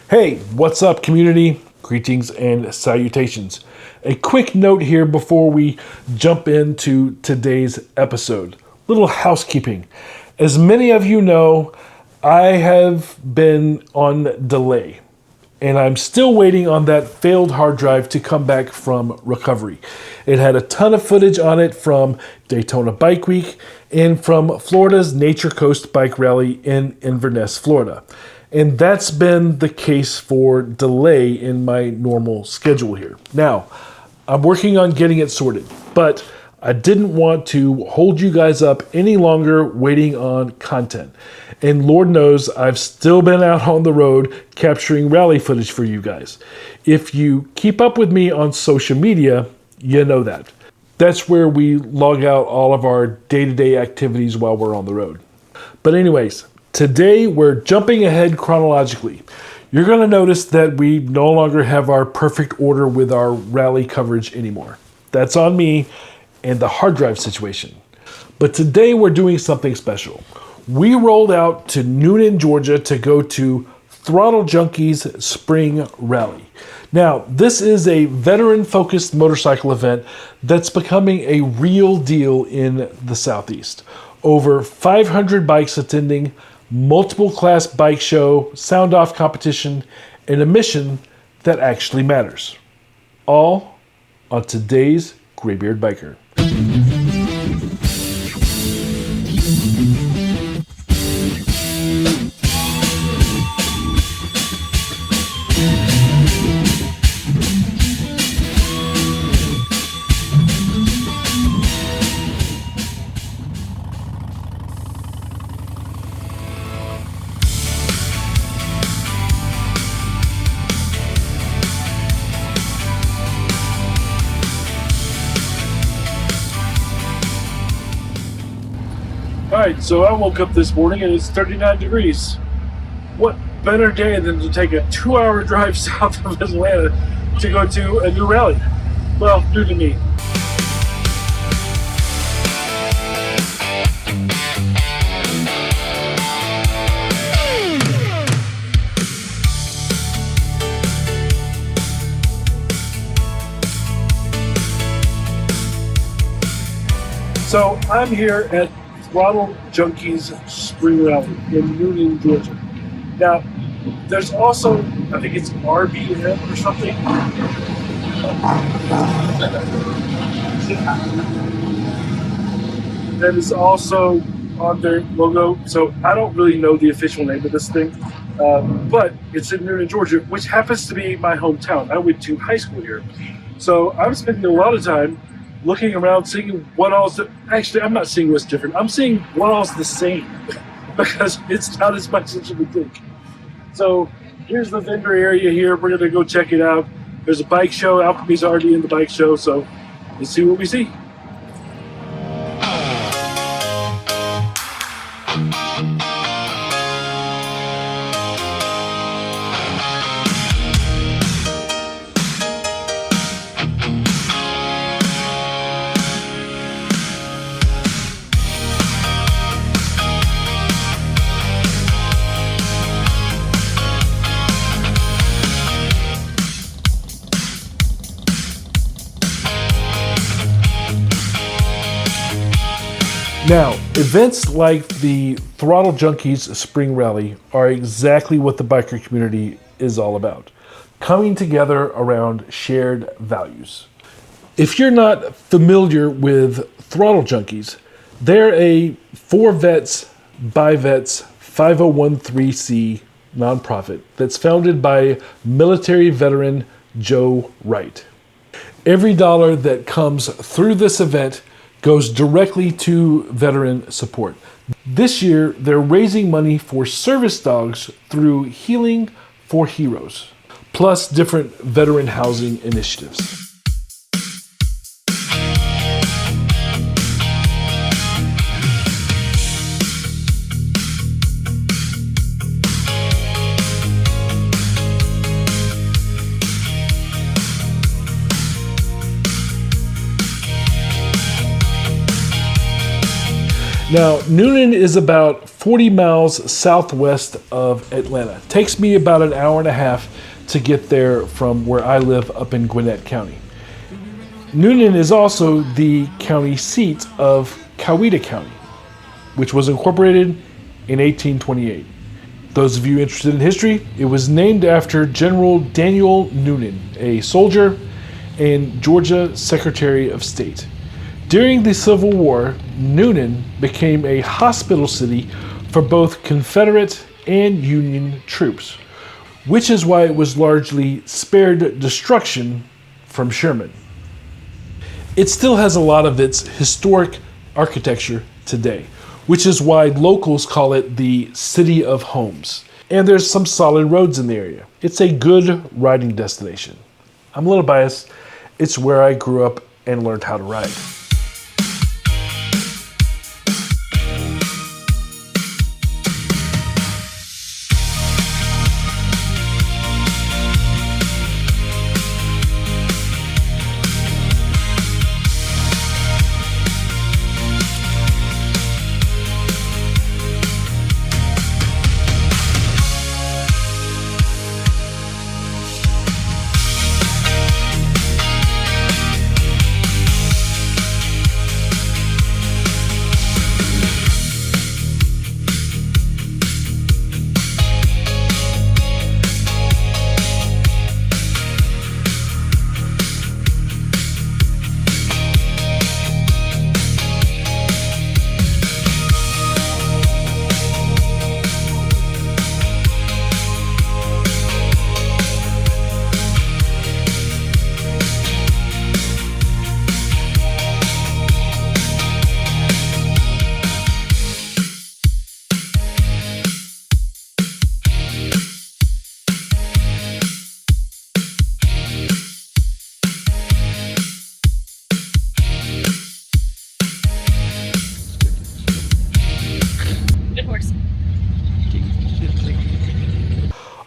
Hey, what's up, community? Greetings and salutations. A quick note here before we jump into today's episode. Little housekeeping. As many of you know, I have been on delay, and I'm still waiting on that failed hard drive to come back from recovery. It had a ton of footage on it from Daytona Bike Week and from Florida's Nature Coast Bike Rally in Inverness, Florida. And that's been the case for delay in my normal schedule here. Now, I'm working on getting it sorted, but I didn't want to hold you guys up any longer waiting on content. And Lord knows I've still been out on the road capturing rally footage for you guys. If you keep up with me on social media, you know that. That's where we log out all of our day-to-day activities while we're on the road. But anyways, today we're jumping ahead chronologically. You're going to notice that we no longer have our perfect order with our rally coverage anymore. That's on me and the hard drive situation. But today we're doing something special. We rolled out to Newnan, Georgia to go to Throttle Junkies Spring Rally. Now, this is a veteran-focused motorcycle event that's becoming a real deal in the Southeast. Over 500 bikes attending, multiple class bike show, sound-off competition, and a mission that actually matters. All on today's Graybeard Biker. Alright, so I woke up this morning and it's 39 degrees. What better day than to take a 2-hour drive south of Atlanta to go to a new rally? Well, new to me. So I'm here at Throttle Junkies Spring Rally in Newnan, Georgia. Now, there's also, I think it's RBM or something. That is also on their logo. So I don't really know the official name of this thing, but it's in Newnan, Georgia, which happens to be my hometown. I went to high school here. So I'm spending a lot of time looking around, seeing what all's actually, I'm not seeing what's different. I'm seeing what all's the same because it's not as much as you would think. So here's the vendor area here. We're gonna go check it out. There's a bike show. Alchemy's already in the bike show, so let's see what we see. Now, events like the Throttle Junkies Spring Rally are exactly what the biker community is all about. Coming together around shared values. If you're not familiar with Throttle Junkies, they're a for vets, by vets, 5013C nonprofit that's founded by military veteran Joe Wright. Every dollar that comes through this event goes directly to veteran support. This year, they're raising money for service dogs through Healing for Heroes, plus different veteran housing initiatives. Now, Newnan is about 40 miles southwest of Atlanta. Takes me about an hour and a half to get there from where I live up in Gwinnett County. Newnan is also the county seat of Coweta County, which was incorporated in 1828. Those of you interested in history, it was named after General Daniel Newnan, a soldier and Georgia Secretary of State. During the Civil War, Newnan became a hospital city for both Confederate and Union troops, which is why it was largely spared destruction from Sherman. It still has a lot of its historic architecture today, which is why locals call it the City of Homes. And there's some solid roads in the area. It's a good riding destination. I'm a little biased. It's where I grew up and learned how to ride.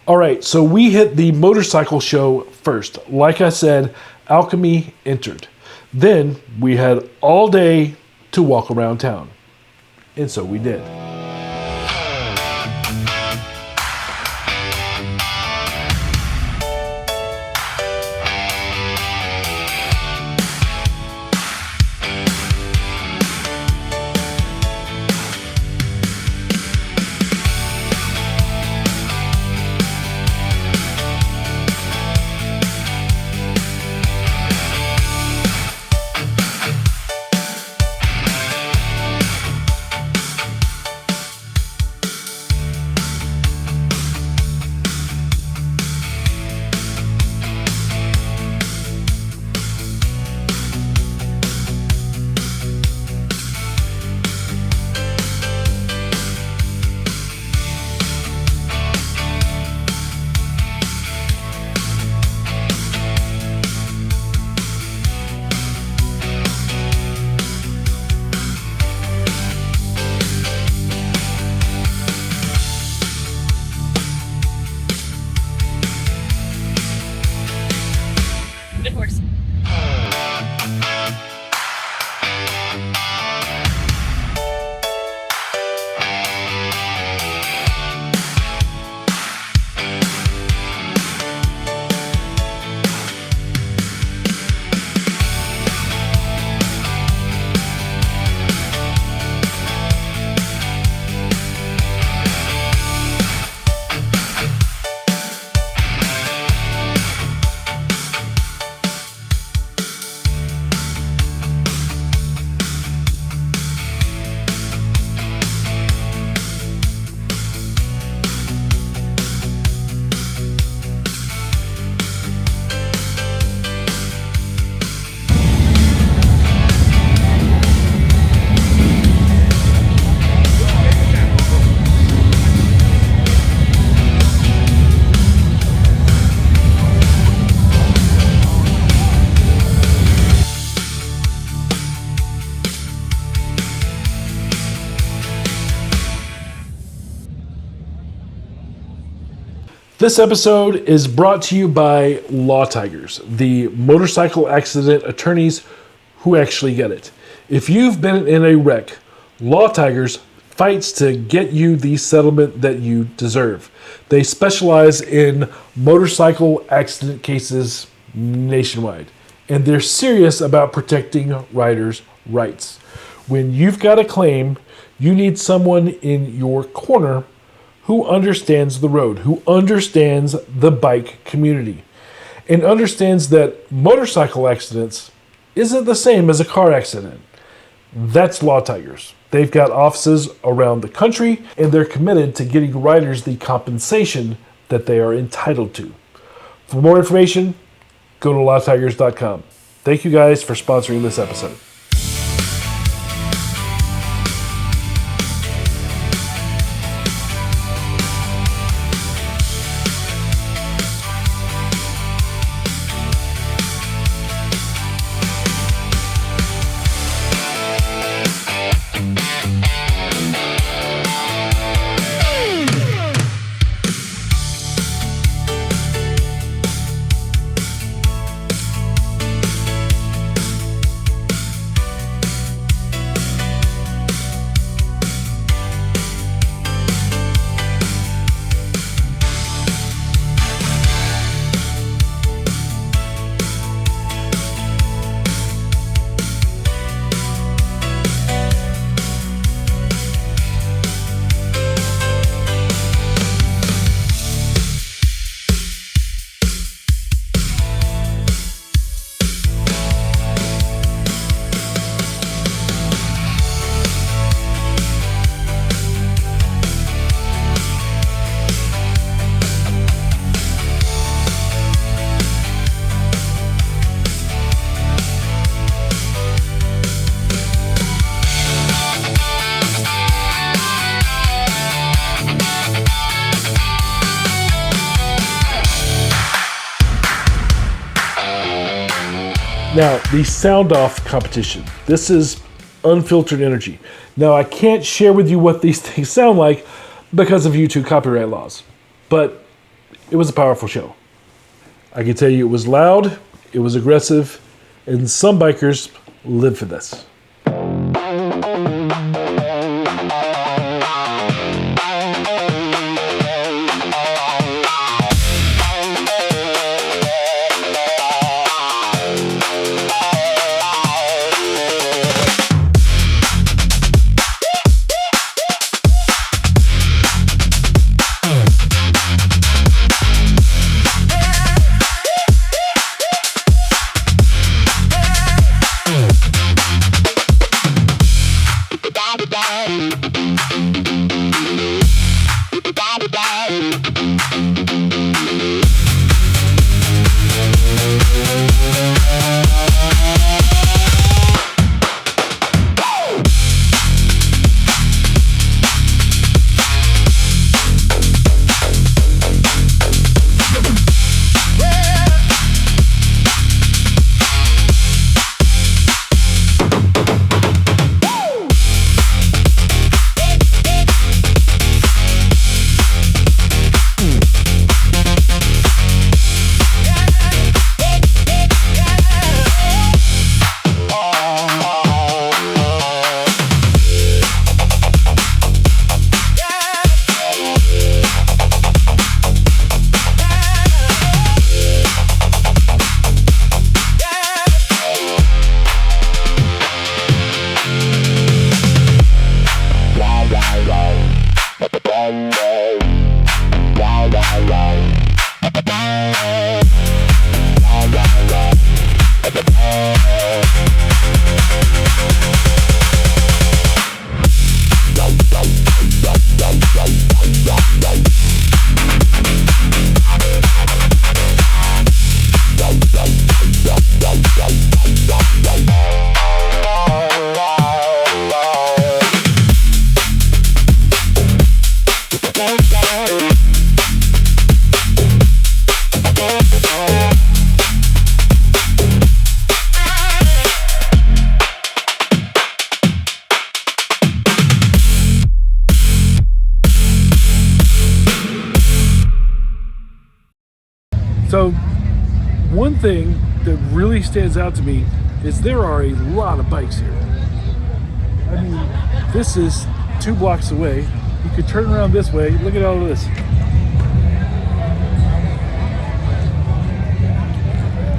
All right, so we hit the motorcycle show first. Like I said, Alchemy entered. Then we had all day to walk around town. And so we did. This episode is brought to you by Law Tigers, the motorcycle accident attorneys who actually get it. If you've been in a wreck, Law Tigers fights to get you the settlement that you deserve. They specialize in motorcycle accident cases nationwide, and they're serious about protecting riders' rights. When you've got a claim, you need someone in your corner who understands the road, who understands the bike community, and understands that motorcycle accidents isn't the same as a car accident. That's Law Tigers. They've got offices around the country, and they're committed to getting riders the compensation that they are entitled to. For more information, go to lawtigers.com. Thank you guys for sponsoring this episode. Now, the sound off competition. This is unfiltered energy. Now, I can't share with you what these things sound like because of YouTube copyright laws, but it was a powerful show. I can tell you it was loud, it was aggressive, and some bikers live for this. So one thing that really stands out to me is there are a lot of bikes here. I mean, This is 2 blocks away. You could turn around this way. Look at all of this.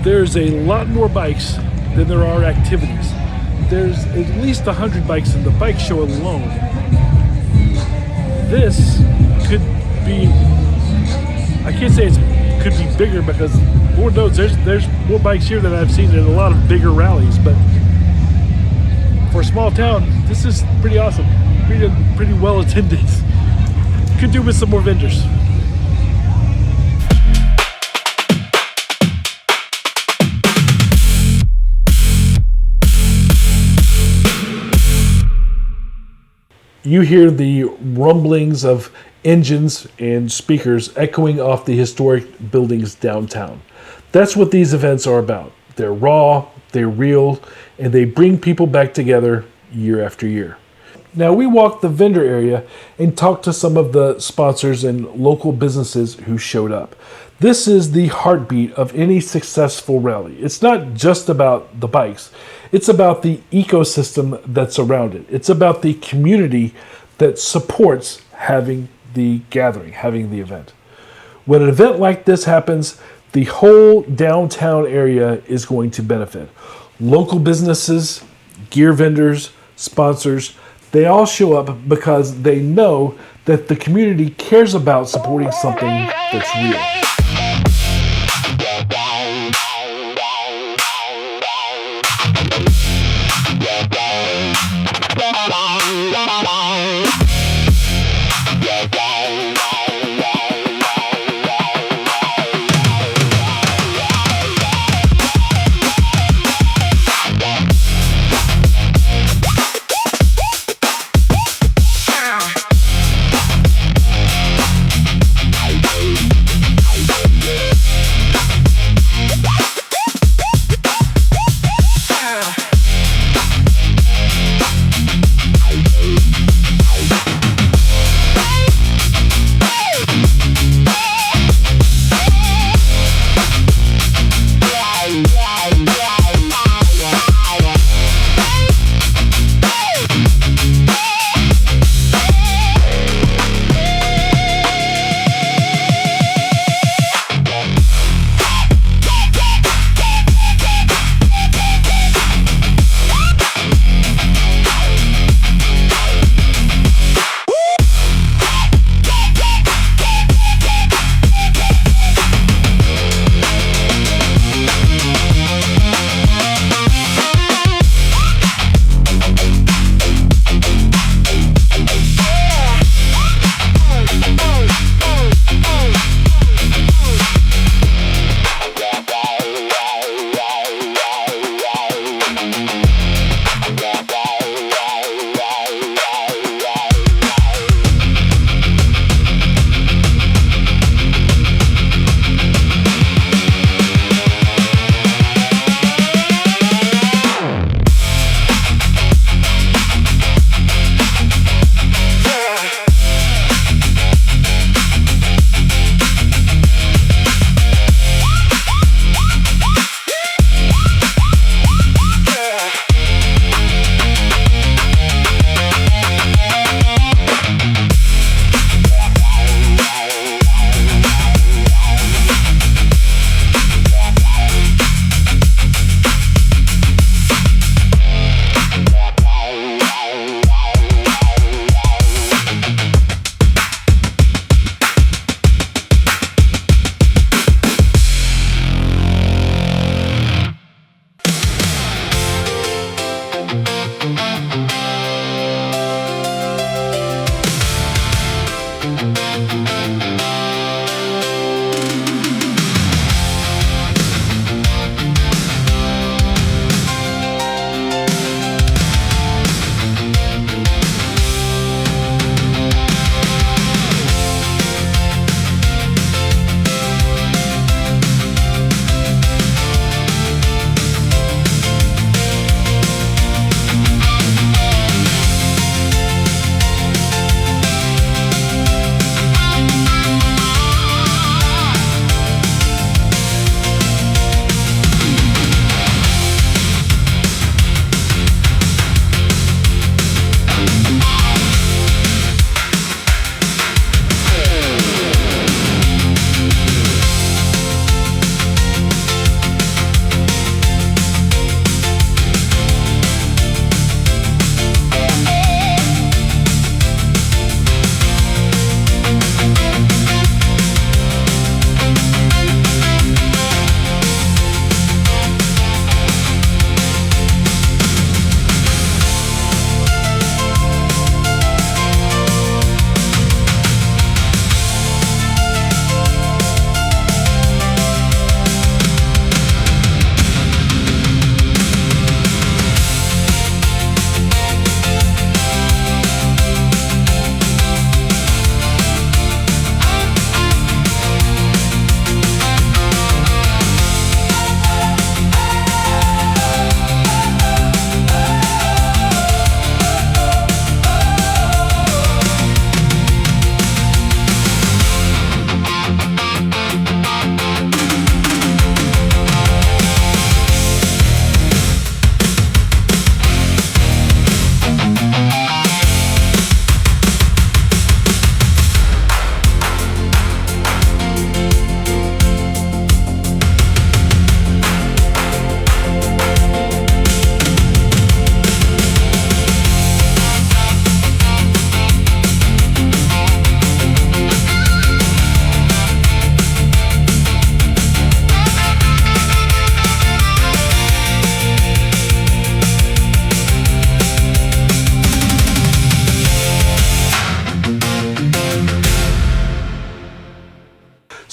There's a lot more bikes than there are activities. There's at least 100 bikes in the bike show alone. This could be, I can't say it could be bigger because Lord knows there's more bikes here than I've seen in a lot of bigger rallies, but for a small town, this is pretty awesome. Pretty well attended. Could do with some more vendors. You hear the rumblings of engines and speakers echoing off the historic buildings downtown. That's what these events are about. They're raw, they're real, and they bring people back together year after year. Now, we walked the vendor area and talked to some of the sponsors and local businesses who showed up. This is the heartbeat of any successful rally. It's not just about the bikes. It's about the ecosystem that's around it. It's about the community that supports having the gathering, having the event. When an event like this happens, the whole downtown area is going to benefit. Local businesses, gear vendors, sponsors, they all show up because they know that the community cares about supporting something that's real.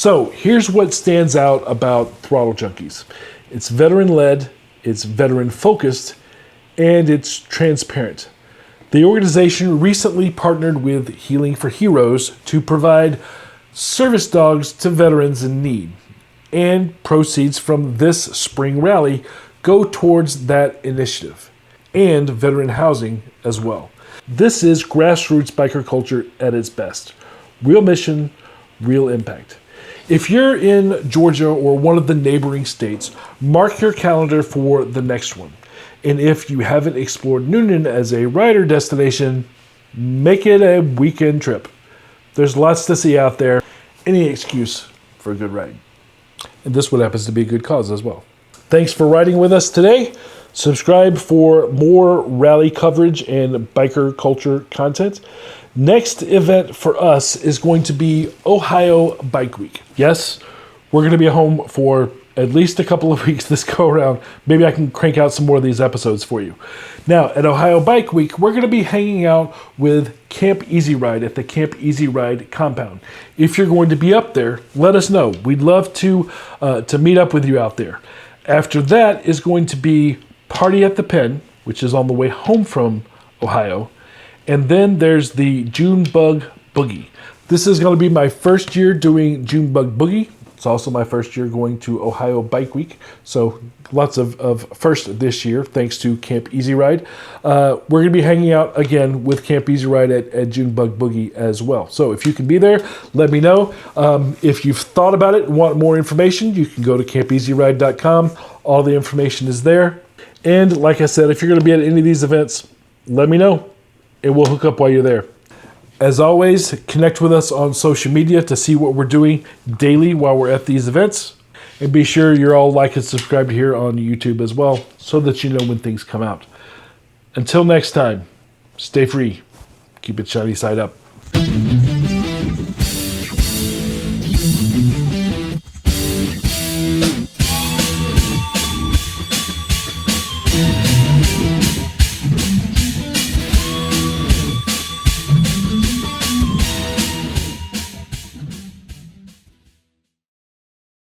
So here's what stands out about Throttle Junkies. It's veteran-led, it's veteran-focused, and it's transparent. The organization recently partnered with Healing for Heroes to provide service dogs to veterans in need, and proceeds from this spring rally go towards that initiative and veteran housing as well. This is grassroots biker culture at its best. Real mission, real impact. If you're in Georgia or one of the neighboring states, mark your calendar for the next one. And if you haven't explored Newnan as a rider destination, make it a weekend trip. There's lots to see out there. Any excuse for a good ride. And this one happens to be a good cause as well. Thanks for riding with us today. Subscribe for more rally coverage and biker culture content. Next event for us is going to be Ohio Bike Week. Yes, we're going to be home for at least a couple of weeks this go around. Maybe I can crank out some more of these episodes for you. Now, at Ohio Bike Week, we're going to be hanging out with Camp Easy Ride at the Camp Easy Ride compound. If you're going to be up there, let us know. We'd love to meet up with you out there. After that is going to be Party at the Pen, which is on the way home from Ohio. And then there's the June Bug Boogie. This is going to be my first year doing June Bug Boogie. It's also my first year going to Ohio Bike Week. So lots of first this year, thanks to Camp Easy Ride. We're going to be hanging out again with Camp Easy Ride at June Bug Boogie as well. So if you can be there, let me know. If you've thought about it and want more information, you can go to campeasyride.com. All the information is there. And like I said, if you're going to be at any of these events, let me know, and we'll hook up while you're there. As always, connect with us on social media to see what we're doing daily while we're at these events. And be sure you're all like and subscribed here on YouTube as well, so that you know when things come out. Until next time, stay free. Keep it shiny side up.